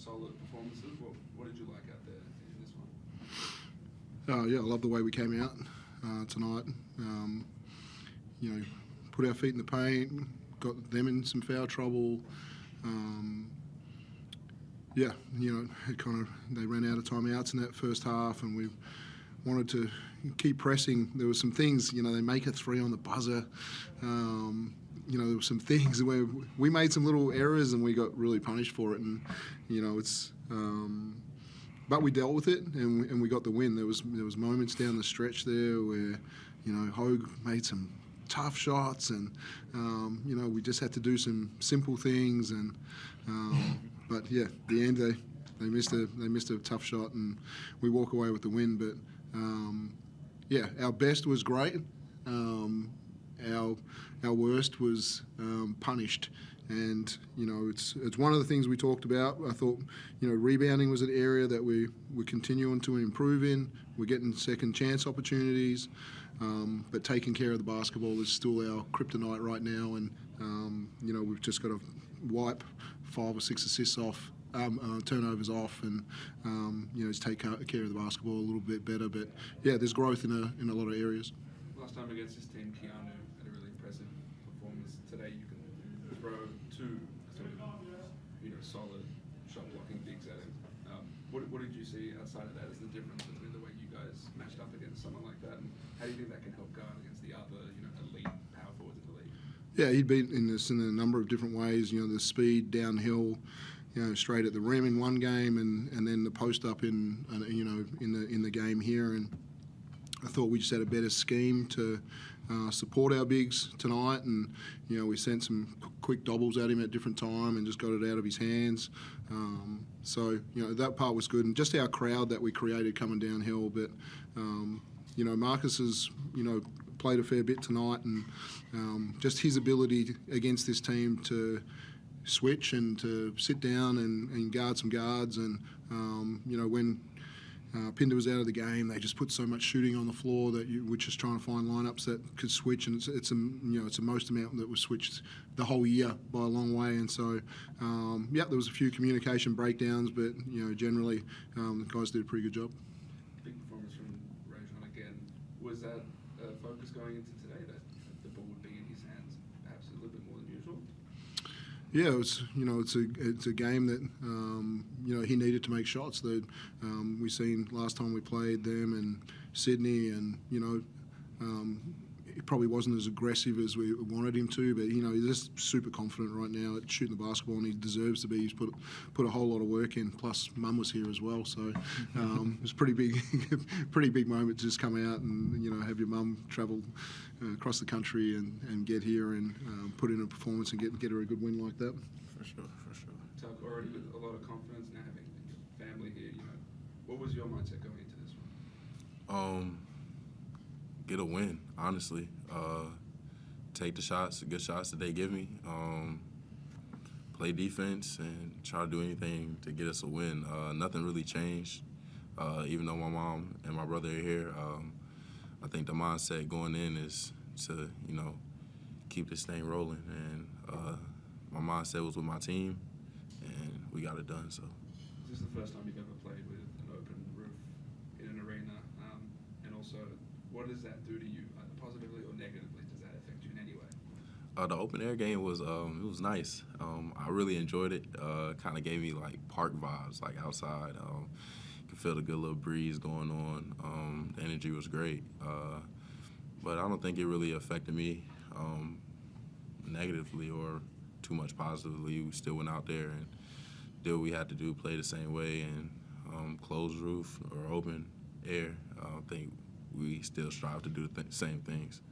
solid performances. What did you like out there in this one? Yeah, I love the way we came out tonight. Put our feet in the paint, got them in some foul trouble. They ran out of timeouts in that first half, and we wanted to keep pressing. There were some things, they make a three on the buzzer. There were some things where we made some little errors and we got really punished for it. And but we dealt with it and we got the win. There was moments down the stretch there where Hogue made some tough shots, and we just had to do some simple things. And but yeah, at the end they missed a tough shot, and we walk away with the win. But our best was great. Our worst was punished, and it's one of the things we talked about. I thought rebounding was an area that we're continuing to improve in. We're getting second chance opportunities, but taking care of the basketball is still our kryptonite right now. And we've just got to wipe 5 or 6 assists off. Turnovers off, and just take care of the basketball a little bit better. But yeah, there's growth in a lot of areas. Last time against this team, Keanu had a really impressive performance. Today, you can throw 2 sort of solid shot blocking bigs at him. What did you see outside of that as the difference between the way you guys matched up against someone like that, and how do you think that can help guard against the other elite power forwards in the league? Yeah, he'd beat in this in a number of different ways. The speed downhill. Straight at the rim in one game, and then the post up in the game here. And I thought we just had a better scheme to support our bigs tonight. And we sent some quick doubles at him at different time and just got it out of his hands. So that part was good, and just our crowd that we created coming downhill. But Marcus has played a fair bit tonight, and just his ability against this team to switch and to sit down and guard some guards. And when Pinder was out of the game, they just put so much shooting on the floor that we're just trying to find lineups that could switch, and it's a most amount that was switched the whole year by a long way. And so there was a few communication breakdowns, but generally the guys did a pretty good job. Big performance from Rayjon again. Was that a focus going into today, that the ball would be in his hands perhaps a little bit more than usual? Yeah, it's a game that he needed to make shots. That we seen last time we played them in Sydney, and he probably wasn't as aggressive as we wanted him to, but he's just super confident right now at shooting the basketball, and he deserves to be. He's put a whole lot of work in. Plus, Mum was here as well, so it was pretty big moment to just come out and have your mum travel across the country and get here and put in a performance and get her a good win like that. For sure. So already with a lot of confidence now, having your family here, what was your mindset going into this one? Get a win, honestly. Take the good shots that they give me. Play defense and try to do anything to get us a win. Nothing really changed. Even though my mom and my brother are here, I think the mindset going in is to, keep this thing rolling. And my mindset was with my team, and we got it done. So. Is this the first time you've ever played with an open roof in an arena? And also, what does that do to you, positively or negatively? Does that affect you in any way? The open air game was it was nice. I really enjoyed it. Kind of gave me like park vibes, like outside. Could feel the good little breeze going on. The energy was great, but I don't think it really affected me negatively or too much positively. We still went out there and did what we had to do, play the same way, and closed roof or open air. I think we still strive to do the same things.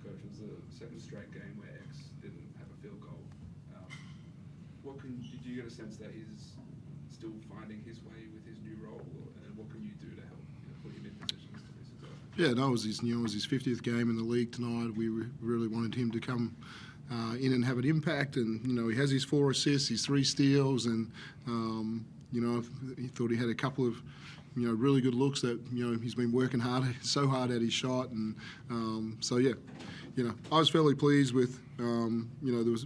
Coach, it was the second straight game where X didn't have a field goal. Did you get a sense that he's still finding his way with his new role, and what can you do to help put him in positions to be successful? Yeah, no, it was his 50th game in the league tonight. We really wanted him to come in and have an impact, and he has his 4 assists, his 3 steals, and he thought he had a couple of really good looks that he's been working so hard at his shot, and I was fairly pleased with there was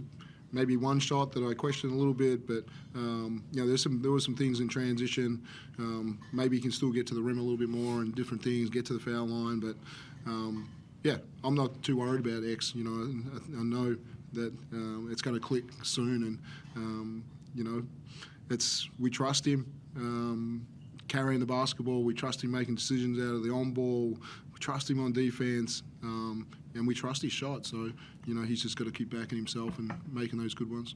maybe one shot that I questioned a little bit, but there were some things in transition. Maybe he can still get to the rim a little bit more and different things, get to the foul line, but I'm not too worried about X. I know that it's going to click soon, and we trust him carrying the basketball. We trust him making decisions out of the on ball. We trust him on defense, and we trust his shot. So he's just got to keep backing himself and making those good ones.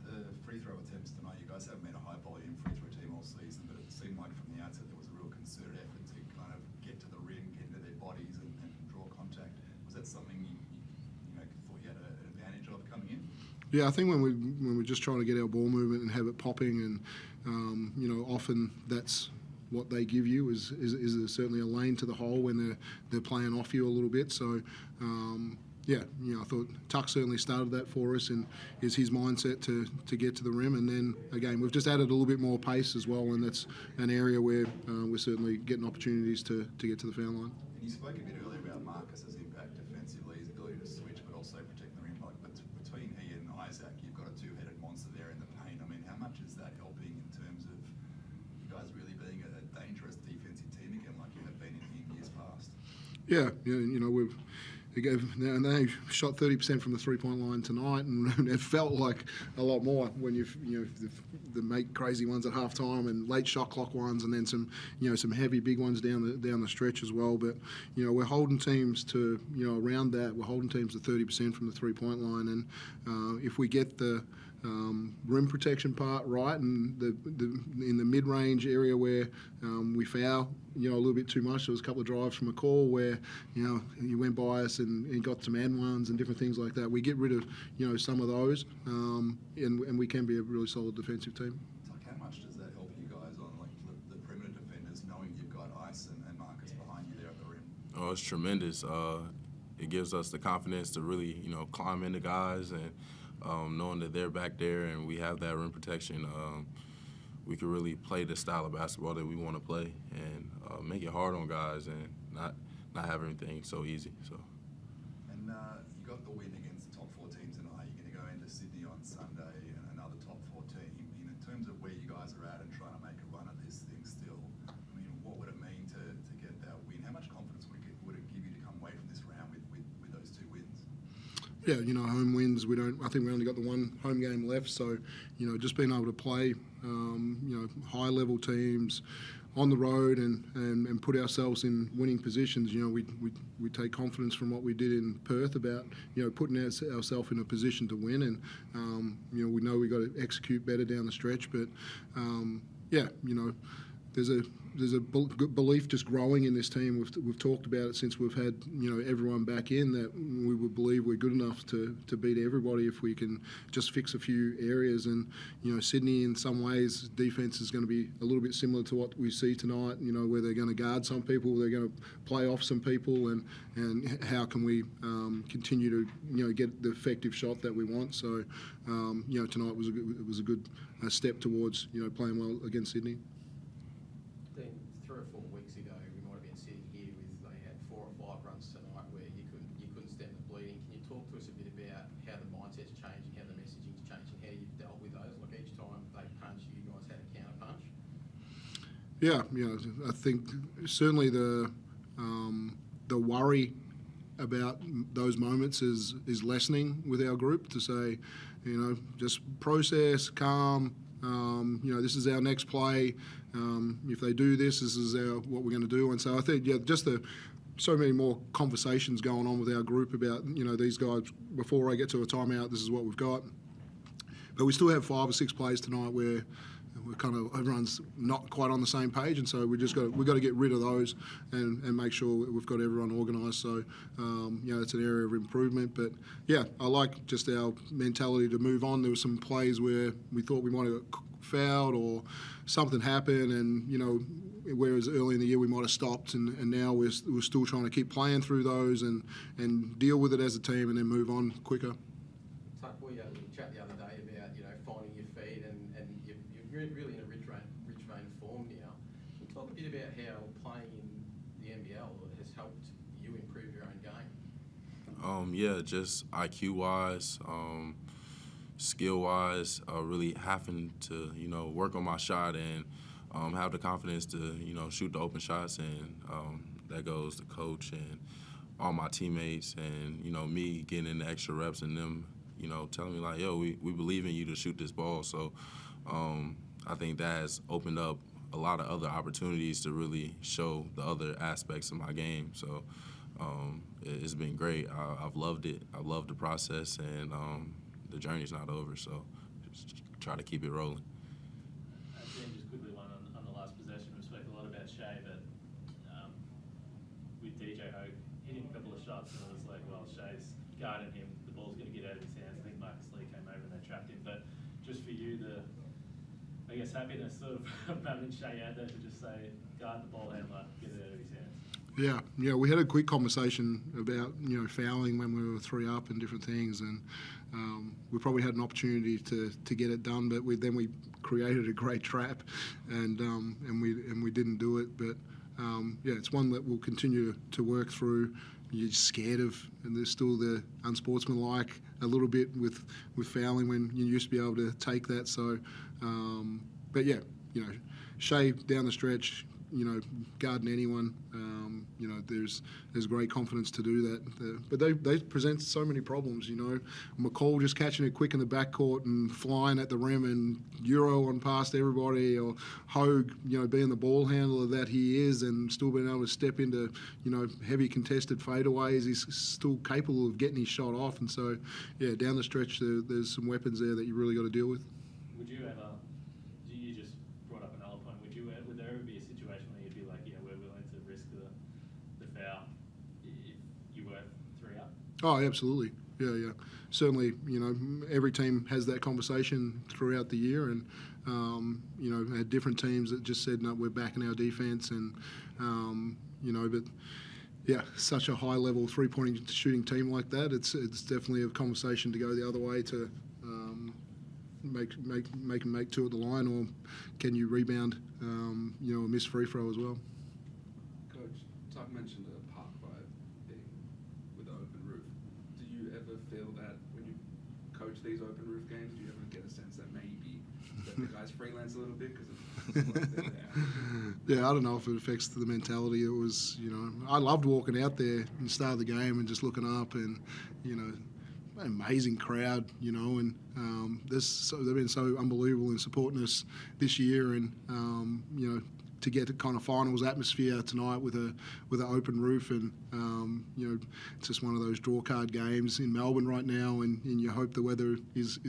The free throw attempts tonight, you guys haven't been a high volume free throw team all season, but it seemed like from the outset there was a real concerted effort to kind of get to the rim, get into their bodies, and draw contact. Was that something you thought you had an advantage of coming in? Yeah, I think when we're just trying to get our ball movement and have it popping, and often that's what they give you is certainly a lane to the hole when they're playing off you a little bit. So I thought Tuck certainly started that for us, and is his mindset to get to the rim. And then again, we've just added a little bit more pace as well, and that's an area where we're certainly getting opportunities to get to the foul line. And you spoke a bit earlier about Marcus's impact defensively, his ability to switch, but also protect the rim. But between he and Isaac, you've got a two-headed monster there in the paint. I mean, how much is that helping in terms of you guys really being a dangerous defensive team again, like you have been in years past? Yeah, they shot 30% from the three-point line tonight, and it felt like a lot more when the make crazy ones at halftime and late shot clock ones, and then some heavy big ones down the stretch as well. But we're holding teams to around that. We're holding teams to 30% from the three-point line, and if we get the rim protection part right, and in the mid-range area where we foul a little bit too much. There was a couple of drives from McCall where he went by us and got some and ones and different things like that. We get rid of some of those, and we can be a really solid defensive team. How much does that help you guys on the perimeter defenders, knowing you've got Ice and Marcus behind you there at the rim? Oh, it's tremendous. It gives us the confidence to really climb into guys, and knowing that they're back there and we have that rim protection, we can really play the style of basketball that we want to play and make it hard on guys and not have everything so easy. So. And you got the win against the top 4 team tonight. You're going to go into Sydney on Sunday and another top 4 team. In terms of where you guys are at and trying to make a run at this thing still, I mean, what would it mean to get that win? How much confidence would it give you to come away from this round with those 2 wins? Yeah, home wins. I think we only got the one home game left, so just being able to play high level teams on the road and put ourselves in winning positions. We take confidence from what we did in Perth about putting ourselves in a position to win, and we know we got to execute better down the stretch. But there's a belief just growing in this team. We've talked about it since we've had everyone back in, that we would believe we're good enough to beat everybody if we can just fix a few areas. And Sydney, in some ways, defense is going to be a little bit similar to what we see tonight. Where they're going to guard some people, they're going to play off some people, and how can we continue to get the effective shot that we want. So tonight was a good step towards playing well against Sydney. 3 or 4 weeks ago, we might have been sitting here they had 4 or 5 runs tonight where you couldn't stem the bleeding. Can you talk to us a bit about how the mindset's changing, how the messaging's changing, how you've dealt with those? Like each time they punch, you guys had a counter punch. Yeah, I think certainly the worry about those moments is lessening with our group, to say, just process, calm. This is our next play. If they do this is what we're going to do. And so I think, just so many more conversations going on with our group about, these guys, before I get to a timeout, this is what we've got. But we still have 5 or 6 plays tonight where everyone's not quite on the same page, and so we've got to get rid of those and make sure we've got everyone organised. So it's an area of improvement. But I like just our mentality to move on. There were some plays where we thought we might have got fouled or something happened, and whereas early in the year we might have stopped, and now we're still trying to keep playing through those and deal with it as a team and then move on quicker. Tuck, we had a chat the other day about finding your feet, and you're really in a rich vein of form now. Can you talk a bit about how playing in the NBL has helped you improve your own game? Just IQ wise, skill-wise, really having to, work on my shot and have the confidence to, shoot the open shots. And that goes to coach and all my teammates and, me getting in the extra reps and them, telling me like, yo, we believe in you to shoot this ball. So I think that has opened up a lot of other opportunities to really show the other aspects of my game. So it's been great. I've loved it. I've loved the process, and the journey's not over. So just try to keep it rolling. Jim, just quickly one on the last possession. We spoke a lot about Shea, but with DJ Hope hitting a couple of shots, and it was like, well, Shea's guarding him. The ball's going to get out of his hands. I think Marcus Lee came over and they trapped him. But just for you, I guess happiness sort of having Shea out there to just say, guard the ball handler, get it out of his hands. Yeah, we had a quick conversation about fouling when we were 3 up and different things, and we probably had an opportunity to get it done, but then we created a great trap, and we didn't do it. But it's one that we'll continue to work through. You're scared of, and there's still the unsportsmanlike a little bit with fouling when you used to be able to take that. So, but yeah, Shea down the stretch, guarding anyone, there's great confidence to do that. But they present so many problems, McCall just catching it quick in the backcourt and flying at the rim and Euro on past everybody, or Hogue, being the ball handler that he is and still being able to step into, heavy contested fadeaways. He's still capable of getting his shot off. And so, yeah, down the stretch, there's some weapons there that you really got to deal with. Would you ever, you just brought up another point, would there ever be a situation where you'd be like, yeah, we're willing to risk the foul if you were 3 up? Oh, absolutely. Yeah. Certainly, every team has that conversation throughout the year, and, had different teams that just said, no, we're backing our defense, and, but yeah, such a high-level three-point shooting team like that, it's definitely a conversation to go the other way to make 2 at the line, or can you rebound, a missed free throw as well. Coach, Tuck mentioned a park vibe being with the open roof. Do you ever feel that when you coach these open roof games, do you ever get a sense that maybe the guys freelance a little bit because of like that? Yeah, I don't know if it affects the mentality. It was, I loved walking out there and the start of the game and just looking up and, amazing crowd, and they've been so unbelievable in supporting us this year, and to get the kind of finals atmosphere tonight with an open roof, and it's just one of those draw card games in Melbourne right now, and you hope the weather is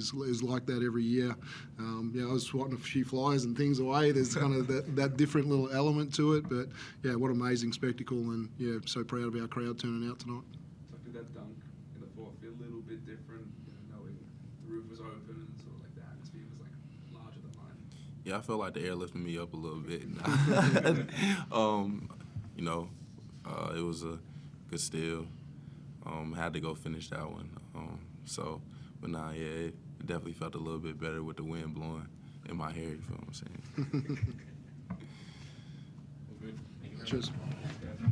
like that every year. I was swatting a few flies and things away. There's kind of that different little element to it, but yeah, what an amazing spectacle, and yeah, so proud of our crowd turning out tonight. So did that dunk in the fourth feel a little bit different, knowing the roof was open and sort of like the atmosphere was like larger than life? Yeah, I felt like the air lifted me up a little bit. It was a good steal. Had to go finish that one. It definitely felt a little bit better with the wind blowing in my hair, you feel what I'm saying? All good. Thank you very Cheers. much.